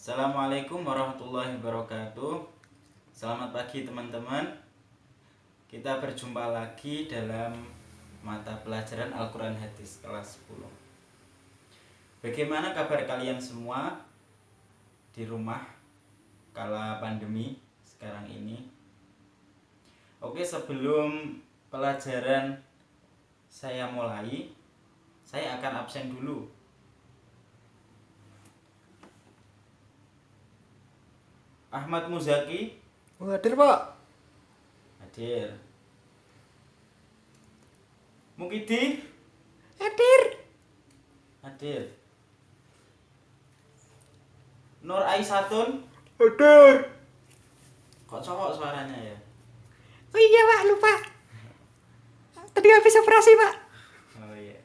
Assalamualaikum warahmatullahi wabarakatuh. Selamat pagi teman-teman. Kita berjumpa lagi dalam mata pelajaran Al-Quran Hadis kelas 10. Bagaimana kabar kalian semua di rumah kala pandemi sekarang ini? Oke, sebelum pelajaran saya mulai, saya akan absen dulu. Ahmad Muzaki Hadir, Pak. hadir. Mukidi Hadir. hadir. Nur Aisyatun Hadir. kok cowok suaranya ya? Oh iya, Pak, lupa. Tadi habis operasi, Pak. Oh iya.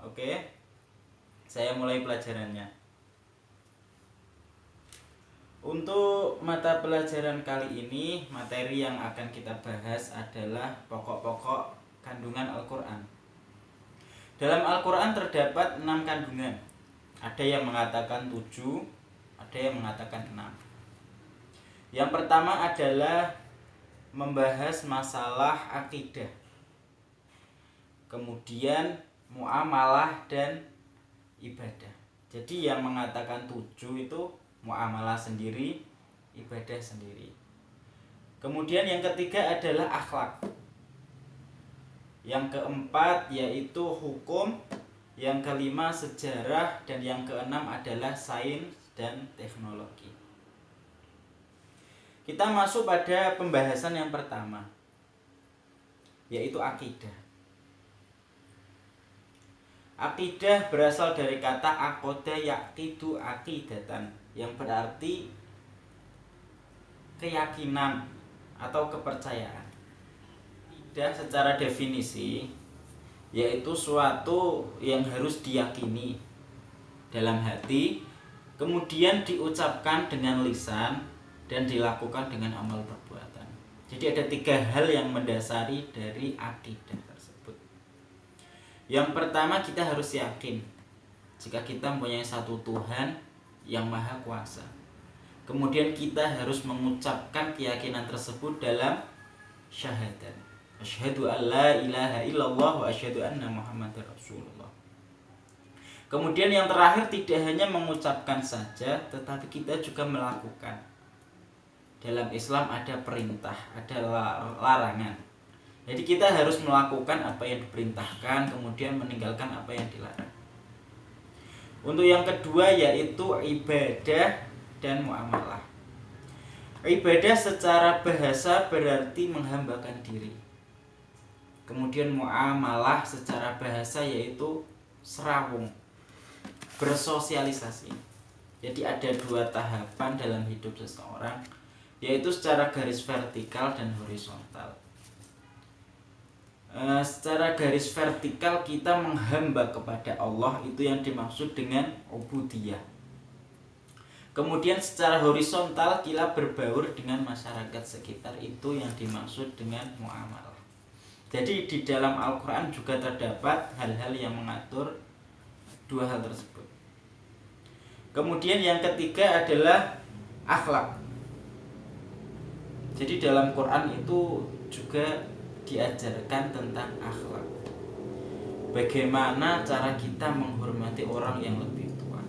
Oke. Saya mulai pelajarannya. Untuk mata pelajaran kali ini, materi yang akan kita bahas adalah pokok-pokok kandungan Al-Quran. Dalam Al-Quran terdapat 6 kandungan. Ada yang mengatakan 7, ada yang mengatakan 6. Yang pertama adalah membahas masalah akidah. Kemudian muamalah dan ibadah. Jadi yang mengatakan 7 itu muamalah sendiri, ibadah sendiri. Kemudian yang ketiga adalah akhlak. Yang keempat yaitu hukum. Yang kelima sejarah. Dan yang keenam adalah sains dan teknologi. Kita masuk pada pembahasan yang pertama, yaitu akidah. Akidah berasal dari kata aqoda yaqidu aqidatan, yang berarti keyakinan atau kepercayaan. Akidah secara definisi yaitu suatu yang harus diyakini dalam hati, kemudian diucapkan dengan lisan dan dilakukan dengan amal perbuatan. Jadi ada 3 hal yang mendasari dari akidah tersebut. Yang pertama, kita harus yakin jika kita mempunyai satu Tuhan yang Maha Kuasa. Kemudian kita harus mengucapkan keyakinan tersebut dalam syahadat. Asyhadu an la ilaha illallah wa asyhadu anna Muhammadar Rasulullah. Kemudian yang terakhir, tidak hanya mengucapkan saja, tetapi kita juga melakukan. Dalam Islam ada perintah, ada larangan. Jadi kita harus melakukan apa yang diperintahkan, kemudian meninggalkan apa yang dilarang. Untuk yang kedua yaitu ibadah dan muamalah. Ibadah secara bahasa berarti menghambakan diri. Kemudian muamalah secara bahasa yaitu serawung, bersosialisasi. Jadi ada 2 tahapan dalam hidup seseorang, yaitu secara garis vertikal dan horizontal. Secara garis vertikal kita menghamba kepada Allah, itu yang dimaksud dengan ubudiyah. Kemudian secara horizontal kita berbaur dengan masyarakat sekitar, itu yang dimaksud dengan muamalah. Jadi di dalam Al-Quran juga terdapat hal-hal yang mengatur 2 hal tersebut. Kemudian yang ketiga adalah akhlak. Jadi dalam Quran itu juga diajarkan tentang akhlak. Bagaimana cara kita menghormati orang yang lebih tua.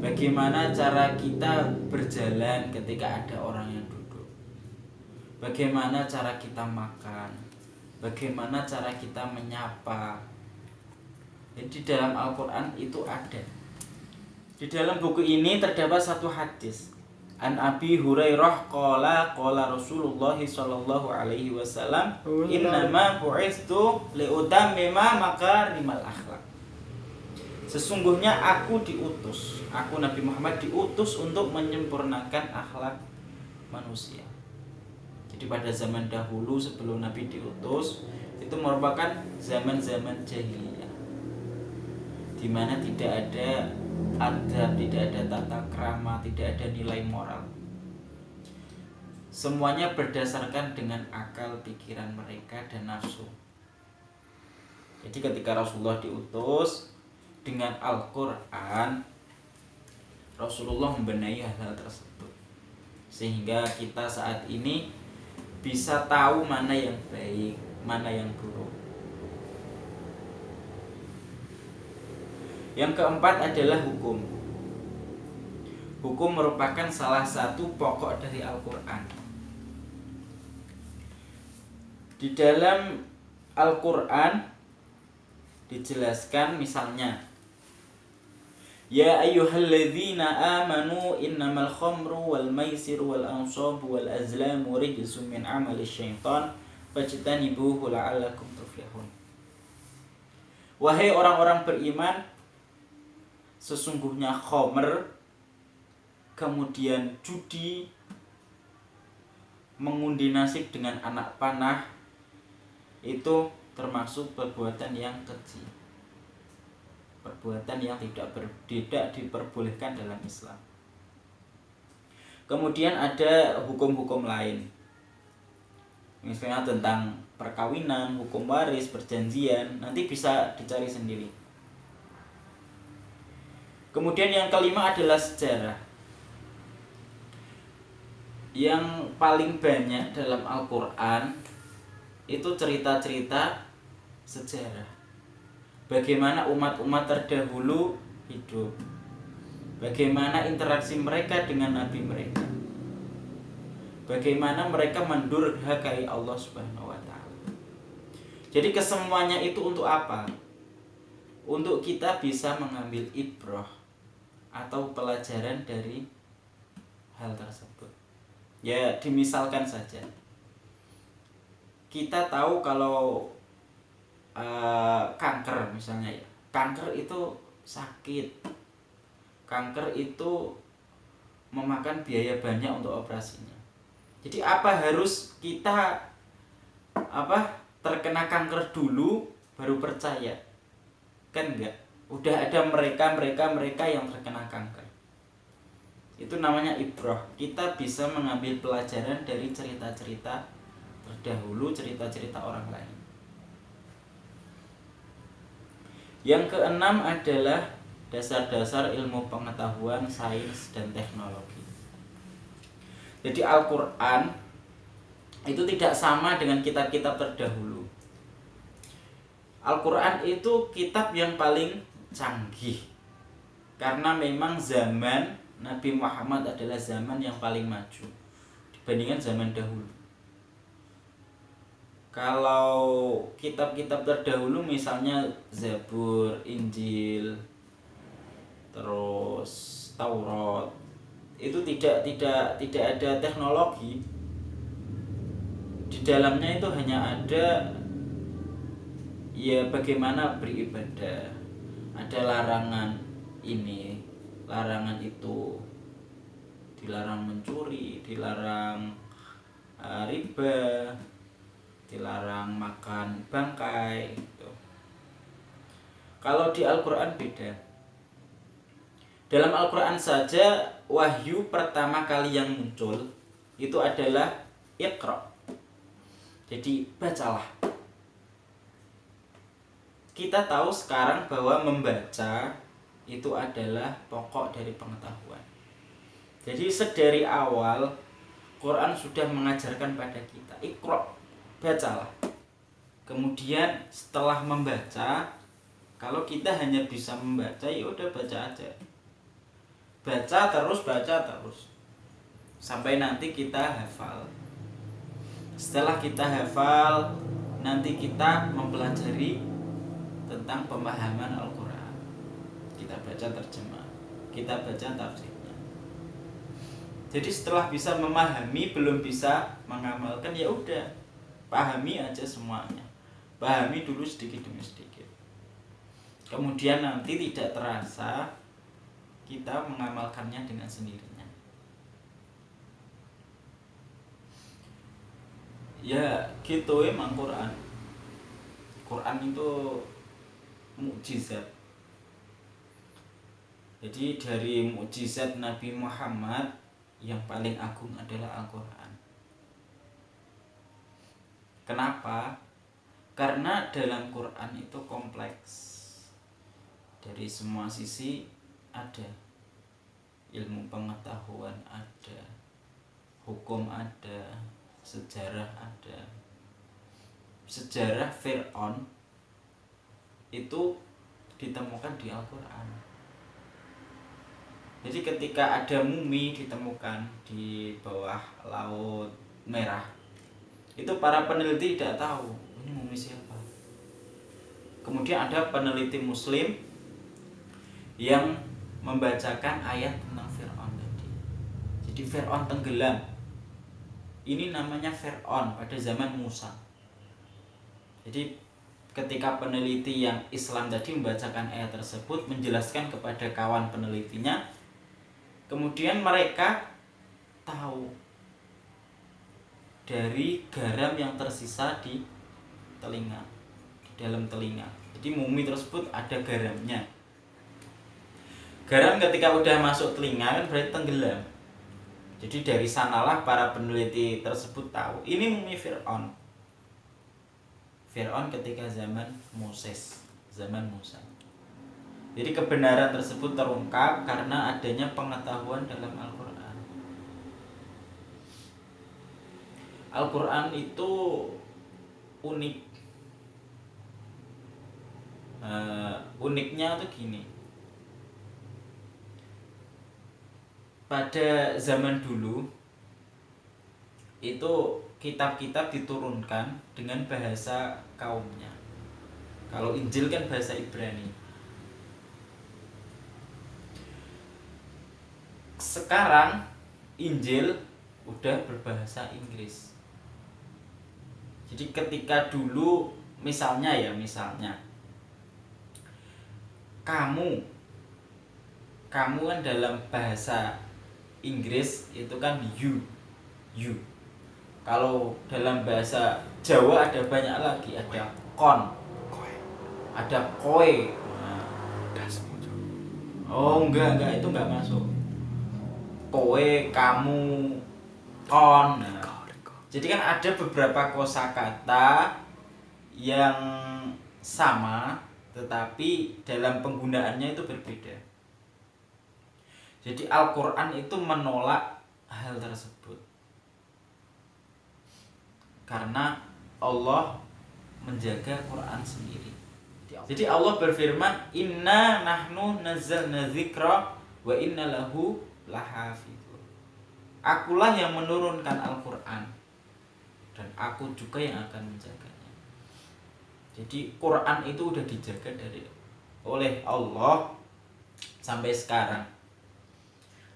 Bagaimana cara kita berjalan ketika ada orang yang duduk. Bagaimana cara kita makan. Bagaimana cara kita menyapa. Jadi dalam Al-Quran itu ada. Di dalam buku ini terdapat satu hadis. An Abi Hurairah qala Rasulullah sallallahu alaihi wasallam, innama bu'istu liutammima makarimal akhlak. Sesungguhnya aku Nabi Muhammad diutus untuk menyempurnakan akhlak manusia. Jadi pada zaman dahulu sebelum Nabi diutus, itu merupakan zaman-zaman jahiliyah, di mana tidak ada adab, tidak ada tata krama, tidak ada nilai moral. Semuanya berdasarkan dengan akal pikiran mereka dan nafsu. Jadi ketika Rasulullah diutus, dengan Al-Quran, Rasulullah membenahi hal-hal tersebut sehingga kita saat ini bisa tahu mana yang baik, mana yang buruk. Yang keempat adalah hukum. Hukum merupakan salah satu pokok dari Al-Quran. Di dalam Al-Quran dijelaskan misalnya, ya ayyuhalladzina amanu innamal khamru wal maisiru wal ansabu wal azlamu rijsum min amali syaitan fajtanibuhu la'allakum tuflihun. Wahai orang-orang beriman, sesungguhnya khamr, kemudian judi, mengundi nasib dengan anak panah, itu termasuk perbuatan yang keji, perbuatan yang tidak diperbolehkan dalam Islam. Kemudian ada hukum-hukum lain, misalnya tentang perkawinan, hukum waris, perjanjian, nanti bisa dicari sendiri. Kemudian yang kelima adalah sejarah. Yang paling banyak dalam Al-Quran itu cerita-cerita sejarah, bagaimana umat-umat terdahulu hidup, bagaimana interaksi mereka dengan nabi mereka, bagaimana mereka mendurhakai Allah Subhanahu wa ta'ala. Jadi kesemuanya itu untuk apa? Untuk kita bisa mengambil ibrah atau pelajaran dari hal tersebut. Ya, dimisalkan saja, kita tahu kalau kanker misalnya ya, kanker itu sakit, kanker itu memakan biaya banyak untuk operasinya. Jadi apa harus kita terkena kanker dulu baru percaya? Kan enggak. Udah ada mereka yang terkena kanker. Itu namanya ibrah. Kita bisa mengambil pelajaran dari cerita-cerita terdahulu, cerita-cerita orang lain. Yang keenam adalah dasar-dasar ilmu pengetahuan, sains, dan teknologi. Jadi Al-Quran itu tidak sama dengan kitab-kitab terdahulu. Al-Quran itu kitab yang paling canggih, karena memang zaman Nabi Muhammad adalah zaman yang paling maju dibandingkan zaman dahulu. Kalau kitab-kitab terdahulu misalnya Zabur, Injil, terus Taurat, itu tidak ada teknologi. Di dalamnya itu hanya ada ya bagaimana beribadah. Ada larangan ini, larangan itu, dilarang mencuri, dilarang riba, dilarang makan bangkai gitu. Kalau di Al-Quran beda. Dalam Al-Quran saja wahyu pertama kali yang muncul itu adalah Iqra. Jadi bacalah. Kita tahu sekarang bahwa membaca itu adalah pokok dari pengetahuan. Jadi sedari awal Quran sudah mengajarkan pada kita, Iqra, bacalah. Kemudian setelah membaca, kalau kita hanya bisa membaca, ya udah baca aja. Baca terus sampai nanti kita hafal. Setelah kita hafal, nanti kita mempelajari tentang pemahaman Al-Quran. Kita baca terjemah, kita baca tafsirnya. Jadi setelah bisa memahami, belum bisa mengamalkan, ya udah, pahami aja semuanya. Pahami dulu sedikit demi sedikit. Kemudian nanti tidak terasa kita mengamalkannya dengan sendirinya. Ya gitu emang Quran. Quran itu mukjizat. Jadi dari mukjizat Nabi Muhammad yang paling agung adalah Al-Quran. Kenapa? Karena dalam Quran itu kompleks. Dari semua sisi ada. Ilmu pengetahuan ada, hukum ada, sejarah ada. Sejarah Fir'aun itu ditemukan di Al-Quran. Jadi ketika ada mumi ditemukan di bawah Laut Merah, itu para peneliti tidak tahu ini mumi siapa. Kemudian ada peneliti Muslim yang membacakan ayat tentang Fir'aun tadi. Jadi Fir'aun tenggelam. Ini namanya Fir'aun pada zaman Musa. Jadi ketika peneliti yang Islam tadi membacakan ayat tersebut, menjelaskan kepada kawan penelitinya, kemudian mereka tahu dari garam yang tersisa di telinga, di dalam telinga. Jadi mumi tersebut ada garamnya. Garam ketika udah masuk telinga kan berarti tenggelam. Jadi dari sanalah para peneliti tersebut tahu ini mumi Fir'aun. Fir'aun ketika zaman Moses, zaman Musa. Jadi kebenaran tersebut terungkap karena adanya pengetahuan dalam Al-Quran. Al-Quran itu unik. Uniknya tuh gini. Pada zaman dulu itu kitab-kitab diturunkan dengan bahasa kaumnya. Kalau Injil kan bahasa Ibrani. Sekarang Injil udah berbahasa Inggris. Jadi ketika dulu misalnya kamu kan dalam bahasa Inggris itu kan you. Kalau dalam bahasa Jawa ada banyak lagi, ada kon, ada koe. Oh enggak itu enggak masuk. Koe, kamu, kon. Jadi kan ada beberapa kosakata yang sama tetapi dalam penggunaannya itu berbeda. Jadi Al-Quran itu menolak hal tersebut karena Allah menjaga Quran sendiri. Jadi Allah berfirman, Inna nahnu nazzalna dzikra wa inna lahu lahafidun. Akulah yang menurunkan Al-Quran dan aku juga yang akan menjaganya. Jadi Quran itu udah dijaga oleh Allah sampai sekarang.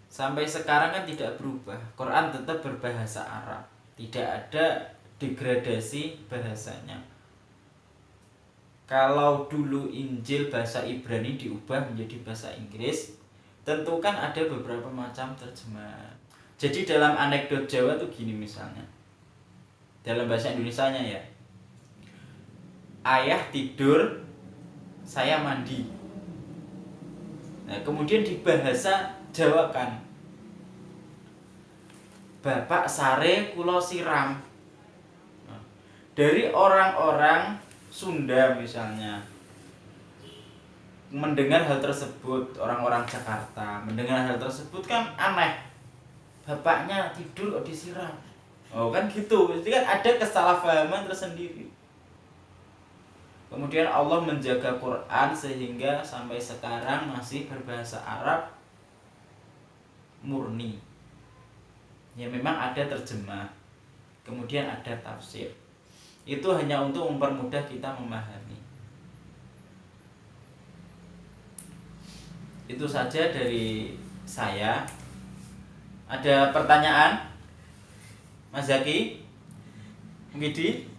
Sampai sekarang kan tidak berubah. Quran tetap berbahasa Arab. Tidak ada degradasi bahasanya. Kalau dulu Injil bahasa Ibrani diubah menjadi bahasa Inggris, tentu kan ada beberapa macam terjemahan. Jadi dalam anekdot Jawa tuh gini misalnya. Dalam bahasa Indonesianya ya. Ayah tidur, saya mandi. Nah, kemudian di bahasa Jawa kan, Bapak sare kulo siram. Nah, dari orang-orang Sunda misalnya mendengar hal tersebut, orang-orang Jakarta mendengar hal tersebut kan aneh. Bapaknya tidur kok disiram. Oh kan gitu. Jadi kan ada kesalahpahaman tersendiri. Kemudian Allah menjaga Quran sehingga sampai sekarang masih berbahasa Arab murni. Ya memang ada terjemah, kemudian ada tafsir. Itu hanya untuk mempermudah kita memahami. Itu saja dari saya. Ada pertanyaan? Mas Zaki? Mugidi?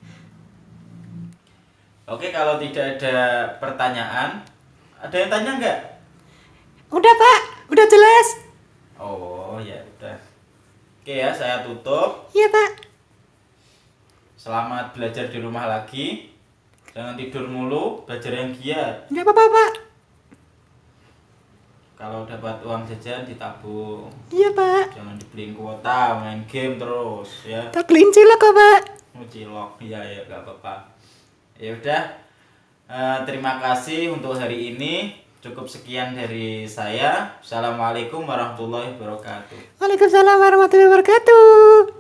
Oke, kalau tidak ada pertanyaan, ada yang tanya nggak? Udah Pak, udah jelas. Oh ya udah. Oke ya, saya tutup. Iya Pak. Selamat belajar di rumah lagi. Jangan tidur mulu, belajar yang giat. Nggak apa-apa Pak. Kalau dapat uang jajan ditabung. Iya Pak. Jangan dibeliin kuota, main game terus ya. Tak beliin cilok kok Pak. Cilok, ya nggak apa-apa. Ya udah. Terima kasih untuk hari ini. Cukup sekian dari saya. Assalamualaikum warahmatullahi wabarakatuh. Waalaikumsalam warahmatullahi wabarakatuh.